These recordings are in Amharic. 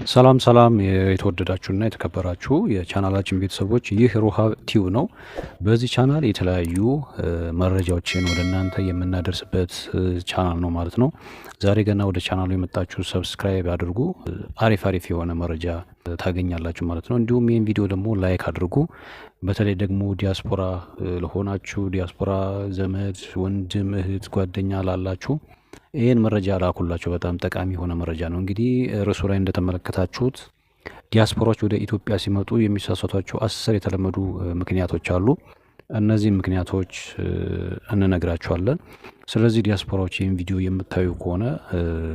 ሰላም ሰላም የተወደዳችሁና የተከበራችሁ የቻናላችን ቤተሰቦች፣ ይህ ሮሃ ቲዩብ ነው። በዚህ ቻናል የተለያዩ መረጃዎችን ወደ እናንተ የምናደርስበት ቻናል ነው ማለት ነው። ዛሬ ገና ወደ ቻናሉ የመጣችሁ ሰብስክራይብ አድርጉ። አሪፍ የሆነ መረጃ ታገኛላችሁ ማለት ነው። እንዲሁም ይህን ቪዲዮ ደግሞ ላይክ አድርጉ። በተለይ ደግሞ ዲያስፖራ ለሆናችሁ ዲያስፖራ ዘመድ፣ ወንድም፣ እህት፣ ጓደኛ ላላችሁ ይህን መረጃ ላኩላቸው። በጣም ጠቃሚ የሆነ መረጃ ነው። እንግዲህ ርዕሱ ላይ እንደተመለከታችሁት ዲያስፖራዎች ወደ ኢትዮጵያ ሲመጡ የሚሳሳቷቸው 10 የተለመዱ ምክንያቶች አሉ። እነዚህን ምክንያቶች እንነግራችኋለን። ስለዚህ ዲያስፖራዎች ይህን ቪዲዮ የምታዩ ከሆነ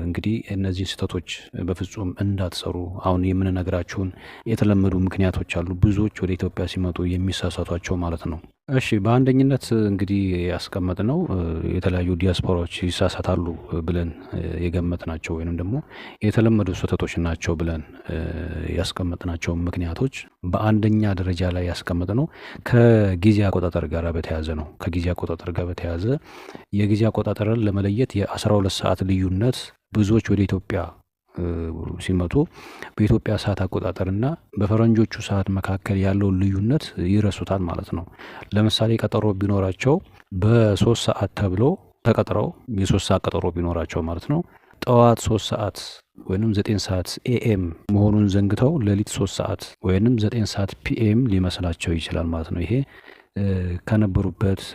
እንግዲህ እነዚህ ስህተቶች በፍጹም እንዳትሰሩ። አሁን የምንነግራችሁን የተለመዱ ምክንያቶች አሉ፣ ብዙዎች ወደ ኢትዮጵያ ሲመጡ የሚሳሳቷቸው ማለት ነው። እሺ፣ በአንደኝነት እንግዲህ ያስቀመጥነው የተለያዩ ዲያስፖራዎች ይሳሳታሉ ብለን የገመትናቸው ወይንም ደግሞ የተለመዱ ስህተቶች ናቸው ብለን ያስቀመጥናቸው ምክንያቶች በአንደኛ ደረጃ ላይ ያስቀመጥነው ከጊዜ አቆጣጠር ጋር በተያያዘ ነው። ከጊዜ አቆጣጠር ጋር በተያያዘ የጊዜ አቆጣጠርን ለመለየት የ12 ሰዓት ልዩነት ብዙዎች ወደ ኢትዮጵያ ሲመጡ በኢትዮጵያ ሰዓት አቆጣጠርና በፈረንጆቹ ሰዓት መካከል ያለውን ልዩነት ይረሱታል ማለት ነው። ለምሳሌ ቀጠሮ ቢኖራቸው በ3 ሰዓት ተብሎ ተቀጥረው የ3 ሰዓት ቀጠሮ ቢኖራቸው ማለት ነው ጠዋት 3 ሰዓት ወይንም 9 ሰዓት ኤኤም መሆኑን ዘንግተው ሌሊት 3 ሰዓት ወይንም 9 ሰዓት ፒኤም ሊመስላቸው ይችላል ማለት ነው። ይሄ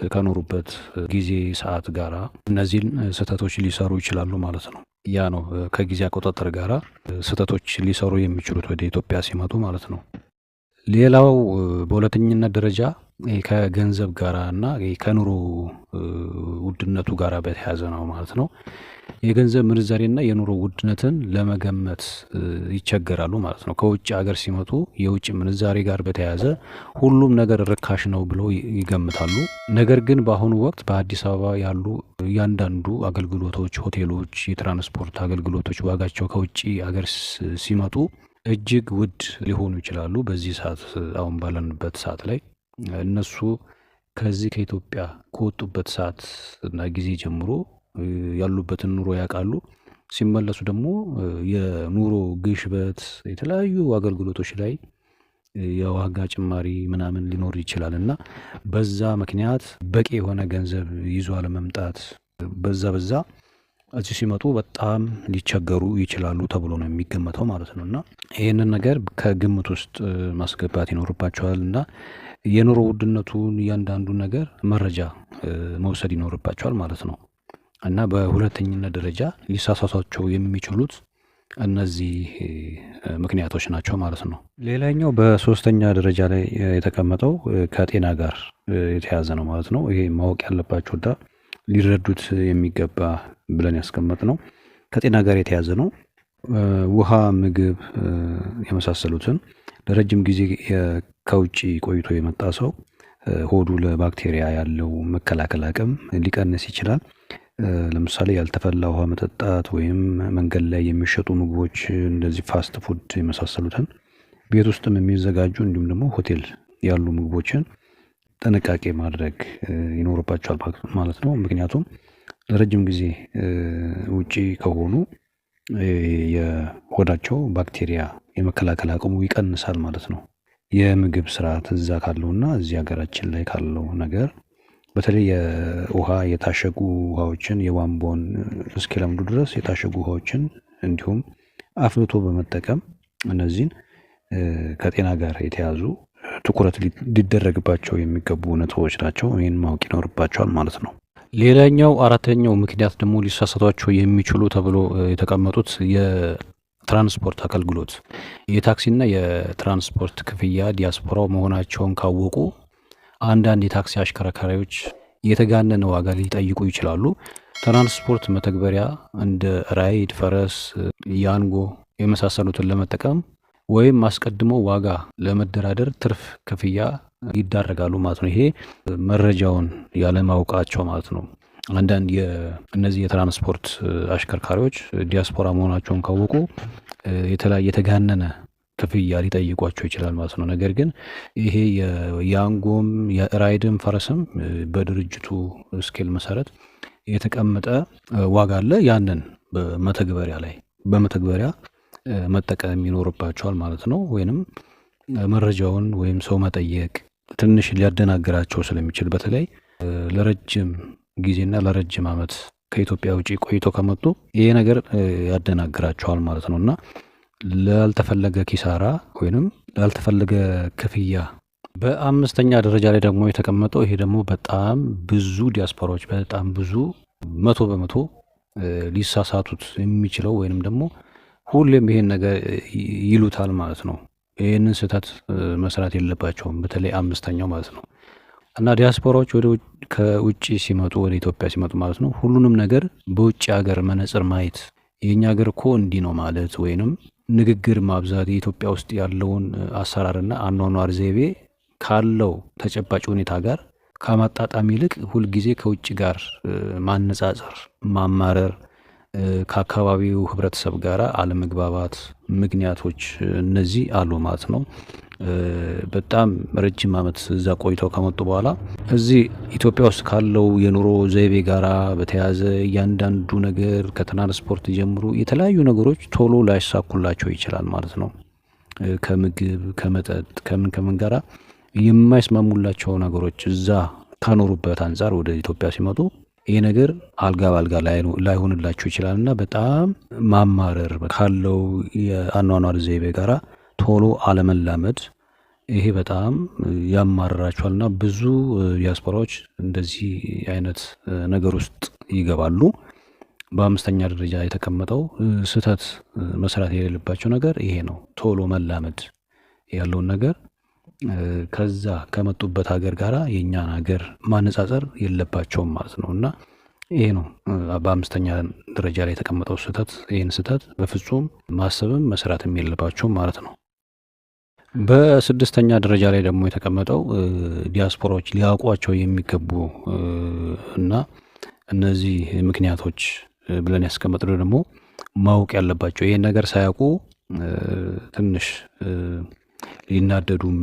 ከኖሩበት ጊዜ ሰዓት ጋራ እነዚህን ስህተቶች ሊሰሩ ይችላሉ ማለት ነው። ያ ነው ከጊዜ አቆጣጠር ጋራ ስህተቶች ሊሰሩ የሚችሉት ወደ ኢትዮጵያ ሲመጡ ማለት ነው። ሌላው በሁለተኝነት ደረጃ ከገንዘብ ጋራ እና ከኑሮ ውድነቱ ጋራ በተያያዘ ነው ማለት ነው። የገንዘብ ምንዛሬና የኑሮ ውድነትን ለመገመት ይቸገራሉ ማለት ነው። ከውጭ ሀገር ሲመጡ የውጭ ምንዛሬ ጋር በተያያዘ ሁሉም ነገር ርካሽ ነው ብለው ይገምታሉ። ነገር ግን በአሁኑ ወቅት በአዲስ አበባ ያሉ እያንዳንዱ አገልግሎቶች፣ ሆቴሎች፣ የትራንስፖርት አገልግሎቶች ዋጋቸው ከውጭ ሀገር ሲመጡ እጅግ ውድ ሊሆኑ ይችላሉ። በዚህ ሰዓት አሁን ባለንበት ሰዓት ላይ እነሱ ከዚህ ከኢትዮጵያ ከወጡበት ሰዓት እና ጊዜ ጀምሮ ያሉበትን ኑሮ ያውቃሉ። ሲመለሱ ደግሞ የኑሮ ግሽበት የተለያዩ አገልግሎቶች ላይ የዋጋ ጭማሪ ምናምን ሊኖር ይችላል እና በዛ ምክንያት በቂ የሆነ ገንዘብ ይዞ አለመምጣት በዛ እዚህ ሲመጡ በጣም ሊቸገሩ ይችላሉ ተብሎ ነው የሚገመተው ማለት ነው። እና ይህንን ነገር ከግምት ውስጥ ማስገባት ይኖርባቸዋል እና የኑሮ ውድነቱን እያንዳንዱ ነገር መረጃ መውሰድ ይኖርባቸዋል ማለት ነው። እና በሁለተኝነት ደረጃ ሊሳሳቷቸው የሚችሉት እነዚህ ምክንያቶች ናቸው ማለት ነው። ሌላኛው በሶስተኛ ደረጃ ላይ የተቀመጠው ከጤና ጋር የተያዘ ነው ማለት ነው። ይሄ ማወቅ ያለባቸውና ሊረዱት የሚገባ ብለን ያስቀመጥ ነው ከጤና ጋር የተያዘ ነው። ውሃ፣ ምግብ የመሳሰሉትን ለረጅም ጊዜ ከውጭ ቆይቶ የመጣ ሰው ሆዱ ለባክቴሪያ ያለው መከላከል አቅም ሊቀንስ ይችላል። ለምሳሌ ያልተፈላ ውሃ መጠጣት ወይም መንገድ ላይ የሚሸጡ ምግቦች እንደዚህ ፋስት ፉድ የመሳሰሉትን ቤት ውስጥም የሚዘጋጁ እንዲሁም ደግሞ ሆቴል ያሉ ምግቦችን ጥንቃቄ ማድረግ ይኖርባቸዋል ማለት ነው። ምክንያቱም ለረጅም ጊዜ ውጪ ከሆኑ የሆዳቸው ባክቴሪያ የመከላከል አቅሙ ይቀንሳል ማለት ነው። የምግብ ስርዓት እዛ ካለውና እዚህ ሀገራችን ላይ ካለው ነገር በተለይ የውሃ የታሸጉ ውሃዎችን የቧንቧን እስኪለምዱ ድረስ የታሸጉ ውሃዎችን እንዲሁም አፍልቶ በመጠቀም እነዚህን ከጤና ጋር የተያዙ ትኩረት ሊደረግባቸው የሚገቡ ነጥቦች ናቸው። ይህን ማወቅ ይኖርባቸዋል ማለት ነው። ሌላኛው አራተኛው ምክንያት ደግሞ ሊሳሳቷቸው የሚችሉ ተብሎ የተቀመጡት የትራንስፖርት አገልግሎት የታክሲና የትራንስፖርት ክፍያ ዲያስፖራው መሆናቸውን ካወቁ አንዳንድ የታክሲ አሽከርካሪዎች የተጋነነ ዋጋ ሊጠይቁ ይችላሉ። ትራንስፖርት መተግበሪያ እንደ ራይድ፣ ፈረስ፣ ያንጎ የመሳሰሉትን ለመጠቀም ወይም አስቀድሞ ዋጋ ለመደራደር ትርፍ ክፍያ ይዳረጋሉ ማለት ነው። ይሄ መረጃውን ያለማወቃቸው ማለት ነው። አንዳንድ እነዚህ የትራንስፖርት አሽከርካሪዎች ዲያስፖራ መሆናቸውን ካወቁ የተጋነነ ክፍያ ሊጠይቋቸው ይችላል ማለት ነው። ነገር ግን ይሄ የያንጎም የራይድም ፈረስም በድርጅቱ ስኬል መሰረት የተቀመጠ ዋጋ አለ። ያንን በመተግበሪያ መጠቀም ይኖርባቸዋል ማለት ነው። ወይንም መረጃውን ወይም ሰው መጠየቅ ትንሽ ሊያደናግራቸው ስለሚችል በተለይ ለረጅም ጊዜና ለረጅም ዓመት ከኢትዮጵያ ውጪ ቆይቶ ከመጡ ይሄ ነገር ያደናግራቸዋል ማለት ነው እና ላልተፈለገ ኪሳራ ወይንም ላልተፈለገ ክፍያ። በአምስተኛ ደረጃ ላይ ደግሞ የተቀመጠው ይሄ ደግሞ በጣም ብዙ ዲያስፖራዎች በጣም ብዙ 100% ሊሳሳቱት የሚችለው ወይንም ደግሞ ሁሌም ይሄን ነገር ይሉታል ማለት ነው። ይህንን ስህተት መስራት የለባቸውም። በተለይ አምስተኛው ማለት ነው እና ዲያስፖራዎች ከውጭ ሲመጡ ወደ ኢትዮጵያ ሲመጡ ማለት ነው ሁሉንም ነገር በውጭ ሀገር መነጽር ማየት የኛ ሀገር እኮ እንዲህ ነው ማለት ወይንም ንግግር ማብዛት የኢትዮጵያ ውስጥ ያለውን አሰራርና አኗኗር ዘይቤ ካለው ተጨባጭ ሁኔታ ጋር ከማጣጣም ይልቅ ሁልጊዜ ከውጭ ጋር ማነጻጸር፣ ማማረር፣ ከአካባቢው ህብረተሰብ ጋር አለመግባባት ምክንያቶች እነዚህ አሉ ማለት ነው። በጣም ረጅም ዓመት እዛ ቆይተው ከመጡ በኋላ እዚህ ኢትዮጵያ ውስጥ ካለው የኑሮ ዘይቤ ጋራ በተያያዘ እያንዳንዱ ነገር ከትራንስፖርት ጀምሮ የተለያዩ ነገሮች ቶሎ ላይሳኩላቸው ይችላል ማለት ነው። ከምግብ ከመጠጥ ከምን ጋራ የማይስማሙላቸው ነገሮች እዛ ከኖሩበት አንጻር ወደ ኢትዮጵያ ሲመጡ ይሄ ነገር አልጋ ባልጋ ላይሆንላቸው ይችላል እና በጣም ማማረር ካለው የአኗኗር ዘይቤ ጋራ ቶሎ አለመላመድ ይሄ በጣም ያማርራቸዋል እና ብዙ ዲያስፖራዎች እንደዚህ አይነት ነገር ውስጥ ይገባሉ። በአምስተኛ ደረጃ የተቀመጠው ስህተት መስራት የሌለባቸው ነገር ይሄ ነው። ቶሎ መላመድ ያለውን ነገር ከዛ ከመጡበት ሀገር ጋራ የእኛን ሀገር ማነጻጸር የለባቸውም ማለት ነው እና ይሄ ነው በአምስተኛ ደረጃ ላይ የተቀመጠው ስህተት። ይህን ስህተት በፍጹም ማሰብም መስራትም የለባቸውም ማለት ነው። በስድስተኛ ደረጃ ላይ ደግሞ የተቀመጠው ዲያስፖራዎች ሊያውቋቸው የሚገቡ እና እነዚህ ምክንያቶች ብለን ያስቀመጥነው ደግሞ ማወቅ ያለባቸው ይህን ነገር ሳያውቁ ትንሽ ሊናደዱም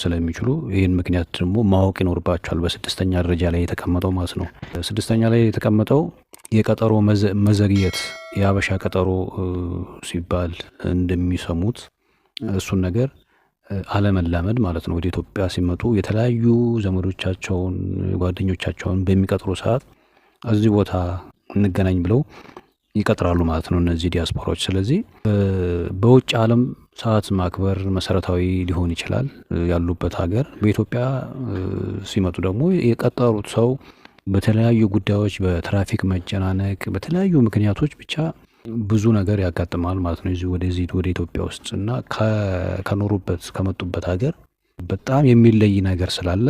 ስለሚችሉ ይህን ምክንያት ደግሞ ማወቅ ይኖርባቸዋል። በስድስተኛ ደረጃ ላይ የተቀመጠው ማለት ነው። ስድስተኛ ላይ የተቀመጠው የቀጠሮ መዘግየት የሀበሻ ቀጠሮ ሲባል እንደሚሰሙት እሱን ነገር አለመላመድ ማለት ነው። ወደ ኢትዮጵያ ሲመጡ የተለያዩ ዘመዶቻቸውን ጓደኞቻቸውን በሚቀጥሩ ሰዓት እዚህ ቦታ እንገናኝ ብለው ይቀጥራሉ ማለት ነው እነዚህ ዲያስፖራዎች። ስለዚህ በውጭ ዓለም ሰዓት ማክበር መሰረታዊ ሊሆን ይችላል ያሉበት ሀገር። በኢትዮጵያ ሲመጡ ደግሞ የቀጠሩት ሰው በተለያዩ ጉዳዮች በትራፊክ መጨናነቅ በተለያዩ ምክንያቶች ብቻ ብዙ ነገር ያጋጥማል ማለት ነው ወደዚህ ወደ ኢትዮጵያ ውስጥ እና ከኖሩበት ከመጡበት ሀገር በጣም የሚለይ ነገር ስላለ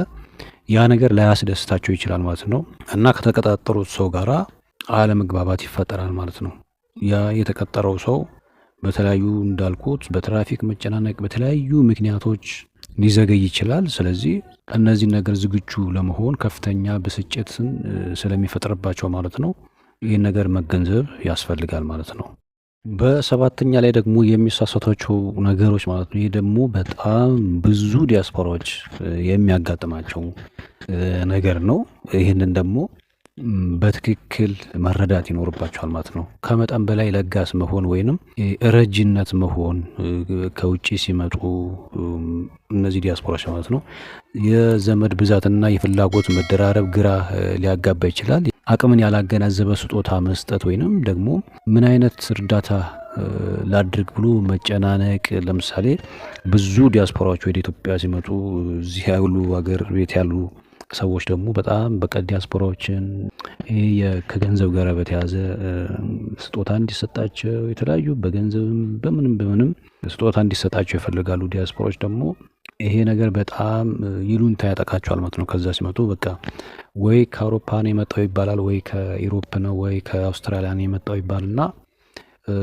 ያ ነገር ላያስደስታቸው ይችላል ማለት ነው እና ከተቀጣጠሩት ሰው ጋራ አለመግባባት ይፈጠራል ማለት ነው። ያ የተቀጠረው ሰው በተለያዩ እንዳልኩት በትራፊክ መጨናነቅ በተለያዩ ምክንያቶች ሊዘገይ ይችላል። ስለዚህ እነዚህ ነገር ዝግጁ ለመሆን ከፍተኛ ብስጭትን ስለሚፈጥርባቸው ማለት ነው ይህን ነገር መገንዘብ ያስፈልጋል ማለት ነው። በሰባተኛ ላይ ደግሞ የሚሳሳቷቸው ነገሮች ማለት ነው። ይህ ደግሞ በጣም ብዙ ዲያስፖራዎች የሚያጋጥማቸው ነገር ነው። ይህንን ደግሞ በትክክል መረዳት ይኖርባቸዋል ማለት ነው። ከመጠን በላይ ለጋስ መሆን ወይንም ረጅነት መሆን ከውጭ ሲመጡ እነዚህ ዲያስፖራዎች ማለት ነው የዘመድ ብዛትና የፍላጎት መደራረብ ግራ ሊያጋባ ይችላል። አቅምን ያላገናዘበ ስጦታ መስጠት ወይንም ደግሞ ምን አይነት እርዳታ ላድርግ ብሎ መጨናነቅ። ለምሳሌ ብዙ ዲያስፖራዎች ወደ ኢትዮጵያ ሲመጡ እዚህ ያሉ ሀገር ቤት ያሉ ሰዎች ደግሞ በጣም በቀል ዲያስፖራዎችን ከገንዘብ ጋር በተያዘ ስጦታ እንዲሰጣቸው የተለያዩ በገንዘብም በምንም ስጦታ እንዲሰጣቸው ይፈልጋሉ። ዲያስፖራዎች ደግሞ ይሄ ነገር በጣም ይሉንታ ያጠቃቸዋል ማለት ነው። ከዛ ሲመጡ በቃ ወይ ከአውሮፓ ነው የመጣው ይባላል፣ ወይ ከኢሮፕ ነው፣ ወይ ከአውስትራሊያ ነው የመጣው ይባልና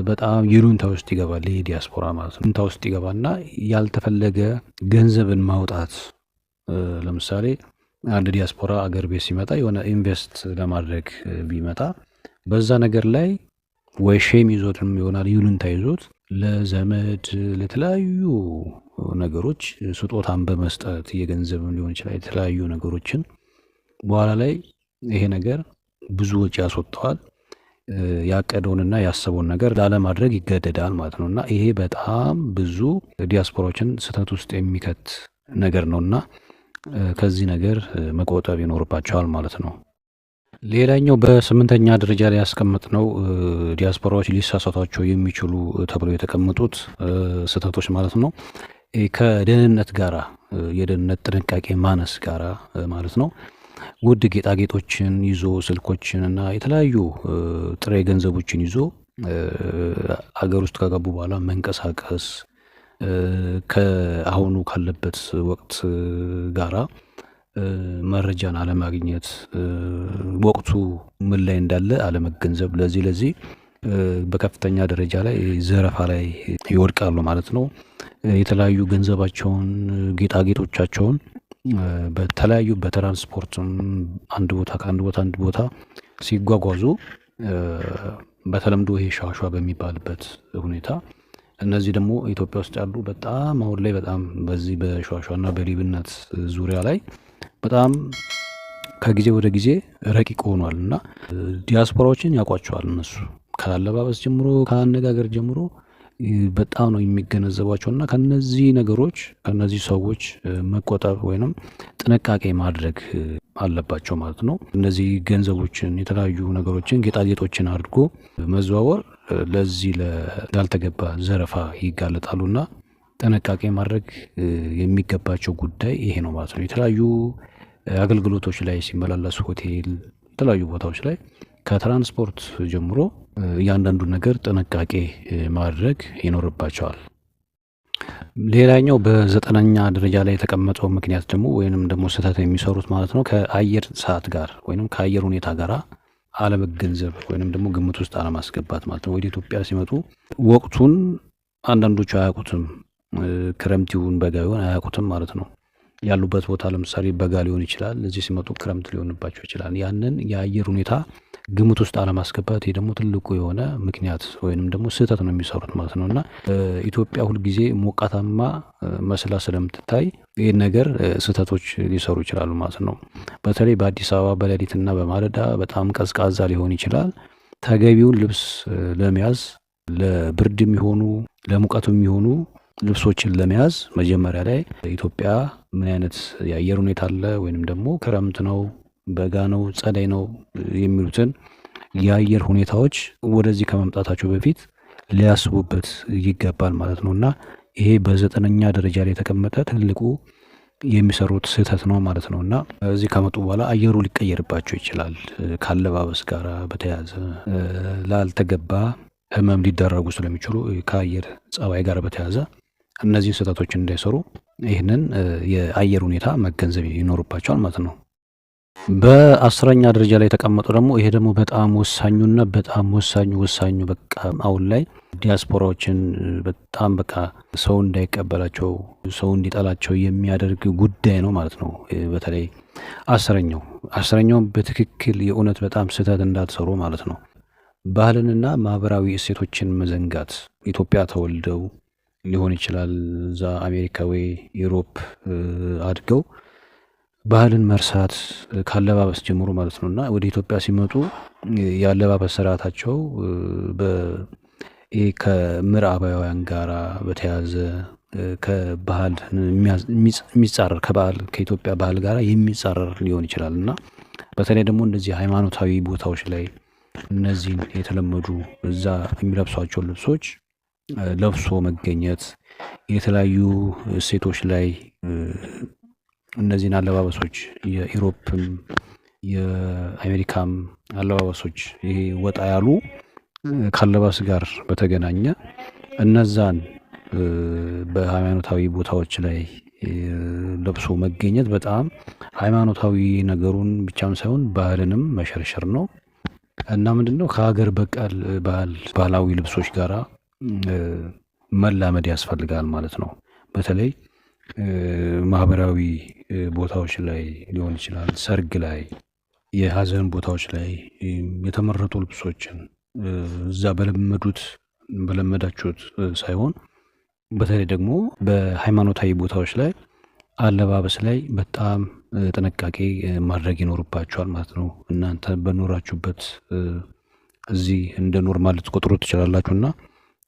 በጣም ይሉንታ ውስጥ ይገባል። ይሄ ዲያስፖራ ማለት ነው ይሉንታ ውስጥ ይገባና ያልተፈለገ ገንዘብን ማውጣት። ለምሳሌ አንድ ዲያስፖራ አገር ቤት ሲመጣ የሆነ ኢንቨስት ለማድረግ ቢመጣ በዛ ነገር ላይ ወይ ሼም ይዞትም ይሆናል ይሉንታ ይዞት ለዘመድ ለተለያዩ ነገሮች ስጦታን በመስጠት የገንዘብም ሊሆን ይችላል የተለያዩ ነገሮችን በኋላ ላይ ይሄ ነገር ብዙ ወጪ ያስወጣዋል። ያቀደውንና ያሰበውን ነገር ላለማድረግ ይገደዳል ማለት ነው እና ይሄ በጣም ብዙ ዲያስፖራዎችን ስህተት ውስጥ የሚከት ነገር ነውና ከዚህ ነገር መቆጠብ ይኖርባቸዋል ማለት ነው። ሌላኛው በስምንተኛ ደረጃ ላይ ያስቀመጥነው ዲያስፖራዎች ሊሳሳቷቸው የሚችሉ ተብለው የተቀመጡት ስህተቶች ማለት ነው ከደህንነት ጋራ የደህንነት ጥንቃቄ ማነስ ጋራ ማለት ነው። ውድ ጌጣጌጦችን ይዞ ስልኮችን እና የተለያዩ ጥሬ ገንዘቦችን ይዞ አገር ውስጥ ከገቡ በኋላ መንቀሳቀስ ከአሁኑ ካለበት ወቅት ጋራ መረጃን አለማግኘት፣ ወቅቱ ምን ላይ እንዳለ አለመገንዘብ፣ ለዚህ በከፍተኛ ደረጃ ላይ ዘረፋ ላይ ይወድቃሉ ማለት ነው። የተለያዩ ገንዘባቸውን፣ ጌጣጌጦቻቸውን በተለያዩ በትራንስፖርትም አንድ ቦታ ከአንድ ቦታ አንድ ቦታ ሲጓጓዙ በተለምዶ ይሄ ሻሿ በሚባልበት ሁኔታ እነዚህ ደግሞ ኢትዮጵያ ውስጥ ያሉ በጣም አሁን ላይ በጣም በዚህ በሻሿና በሌብነት ዙሪያ ላይ በጣም ከጊዜ ወደ ጊዜ ረቂቅ ሆኗል እና ዲያስፖራዎችን ያውቋቸዋል። እነሱ ከአለባበስ ጀምሮ ከአነጋገር ጀምሮ በጣም ነው የሚገነዘቧቸው እና ከነዚህ ነገሮች ከነዚህ ሰዎች መቆጠብ ወይንም ጥንቃቄ ማድረግ አለባቸው ማለት ነው። እነዚህ ገንዘቦችን የተለያዩ ነገሮችን ጌጣጌጦችን አድርጎ መዘዋወር ለዚህ ላልተገባ ዘረፋ ይጋለጣሉና ጥንቃቄ ማድረግ የሚገባቸው ጉዳይ ይሄ ነው ማለት ነው። የተለያዩ አገልግሎቶች ላይ ሲመላለሱ ሆቴል፣ የተለያዩ ቦታዎች ላይ ከትራንስፖርት ጀምሮ እያንዳንዱ ነገር ጥንቃቄ ማድረግ ይኖርባቸዋል። ሌላኛው በዘጠነኛ ደረጃ ላይ የተቀመጠው ምክንያት ደግሞ ወይንም ደግሞ ስህተት የሚሰሩት ማለት ነው ከአየር ሰዓት ጋር ወይንም ከአየር ሁኔታ ጋር አለመገንዘብ ወይንም ደግሞ ግምት ውስጥ አለማስገባት ማለት ነው። ወደ ኢትዮጵያ ሲመጡ ወቅቱን አንዳንዶቹ አያውቁትም፣ ክረምት ይሁን በጋ ይሁን አያውቁትም ማለት ነው። ያሉበት ቦታ ለምሳሌ በጋ ሊሆን ይችላል፣ እዚህ ሲመጡ ክረምት ሊሆንባቸው ይችላል። ያንን የአየር ሁኔታ ግምት ውስጥ አለማስገባት ይሄ ደግሞ ትልቁ የሆነ ምክንያት ወይንም ደግሞ ስህተት ነው የሚሰሩት ማለት ነው እና ኢትዮጵያ ሁልጊዜ ሞቃታማ መስላ ስለምትታይ ይህን ነገር ስህተቶች ሊሰሩ ይችላሉ ማለት ነው። በተለይ በአዲስ አበባ በሌሊትና በማለዳ በጣም ቀዝቃዛ ሊሆን ይችላል። ተገቢውን ልብስ ለመያዝ ለብርድ የሚሆኑ ለሙቀቱ የሚሆኑ ልብሶችን ለመያዝ መጀመሪያ ላይ ኢትዮጵያ ምን አይነት የአየር ሁኔታ አለ ወይንም ደግሞ ክረምት ነው በጋ ነው ጸደይ ነው የሚሉትን የአየር ሁኔታዎች ወደዚህ ከመምጣታቸው በፊት ሊያስቡበት ይገባል ማለት ነው እና ይሄ በዘጠነኛ ደረጃ ላይ የተቀመጠ ትልቁ የሚሰሩት ስህተት ነው ማለት ነው እና እዚህ ከመጡ በኋላ አየሩ ሊቀየርባቸው ይችላል። ካለባበስ ጋር በተያያዘ ላልተገባ ህመም ሊደረጉ ስለሚችሉ ከአየር ጸባይ ጋር በተያያዘ እነዚህን ስህተቶችን እንዳይሰሩ ይህንን የአየር ሁኔታ መገንዘብ ይኖርባቸዋል ማለት ነው። በአስረኛ ደረጃ ላይ የተቀመጠው ደግሞ ይሄ ደግሞ በጣም ወሳኙና በጣም ወሳኙ በቃ አሁን ላይ ዲያስፖራዎችን በጣም በቃ ሰው እንዳይቀበላቸው ሰው እንዲጠላቸው የሚያደርግ ጉዳይ ነው ማለት ነው። በተለይ አስረኛው በትክክል የእውነት በጣም ስህተት እንዳትሰሩ ማለት ነው። ባህልንና ማህበራዊ እሴቶችን መዘንጋት። ኢትዮጵያ ተወልደው ሊሆን ይችላል እዛ አሜሪካ ወይ ዩሮፕ አድገው ባህልን መርሳት ካለባበስ ጀምሮ ማለት ነው እና ወደ ኢትዮጵያ ሲመጡ የአለባበስ ስርዓታቸው ከምዕራባውያን ጋራ በተያያዘ ከባህል የሚጻረር ከኢትዮጵያ ባህል ጋር የሚጻረር ሊሆን ይችላል እና በተለይ ደግሞ እንደዚህ ሃይማኖታዊ ቦታዎች ላይ እነዚህን የተለመዱ እዛ የሚለብሷቸው ልብሶች ለብሶ መገኘት፣ የተለያዩ እሴቶች ላይ እነዚህን አለባበሶች የኢሮፕም የአሜሪካም አለባበሶች ይሄ ወጣ ያሉ ካለባበስ ጋር በተገናኘ እነዛን በሃይማኖታዊ ቦታዎች ላይ ለብሶ መገኘት በጣም ሃይማኖታዊ ነገሩን ብቻም ሳይሆን ባህልንም መሸርሸር ነው እና ምንድነው ከሀገር በቀል ባህላዊ ልብሶች ጋራ መላመድ ያስፈልጋል ማለት ነው። በተለይ ማህበራዊ ቦታዎች ላይ ሊሆን ይችላል፣ ሰርግ ላይ፣ የሀዘን ቦታዎች ላይ የተመረጡ ልብሶችን እዛ በለመዳችሁት ሳይሆን በተለይ ደግሞ በሃይማኖታዊ ቦታዎች ላይ አለባበስ ላይ በጣም ጥንቃቄ ማድረግ ይኖርባቸዋል ማለት ነው። እናንተ በኖራችሁበት እዚህ እንደ ኖርማል ልትቆጥሩ ትችላላችሁና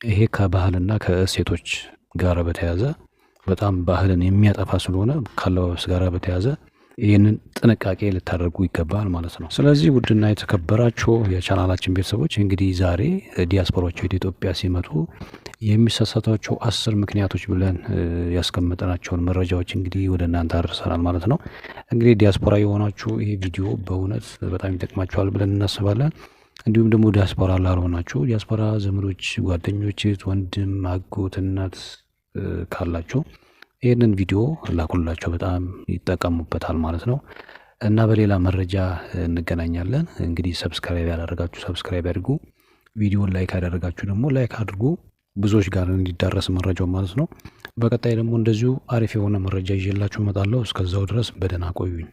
ይሄ ከባህልና ከእሴቶች ጋር በተያዘ በጣም ባህልን የሚያጠፋ ስለሆነ ካለባበስ ጋር በተያዘ ይህንን ጥንቃቄ ልታደርጉ ይገባል ማለት ነው። ስለዚህ ውድና የተከበራችሁ የቻናላችን ቤተሰቦች እንግዲህ ዛሬ ዲያስፖራዎች ወደ ኢትዮጵያ ሲመጡ የሚሳሳቷቸው 10 ምክንያቶች ብለን ያስቀመጥናቸውን መረጃዎች እንግዲህ ወደ እናንተ አድርሰናል ማለት ነው። እንግዲህ ዲያስፖራ የሆናችሁ ይሄ ቪዲዮ በእውነት በጣም ይጠቅማችኋል ብለን እናስባለን። እንዲሁም ደግሞ ዲያስፖራ ላልሆናችሁ ዲያስፖራ ዘመዶች፣ ጓደኞች፣ ወንድም፣ አጎት፣ እናት ካላችሁ ይህንን ቪዲዮ ላኩላቸው፣ በጣም ይጠቀሙበታል ማለት ነው። እና በሌላ መረጃ እንገናኛለን። እንግዲህ ሰብስክራይብ ያላደረጋችሁ ሰብስክራይብ ያድርጉ፣ ቪዲዮን ላይክ ያደረጋችሁ ደግሞ ላይክ አድርጉ፣ ብዙዎች ጋር እንዲዳረስ መረጃው ማለት ነው። በቀጣይ ደግሞ እንደዚሁ አሪፍ የሆነ መረጃ ይዤላችሁ እመጣለሁ። እስከዛው ድረስ በደህና ቆዩኝ።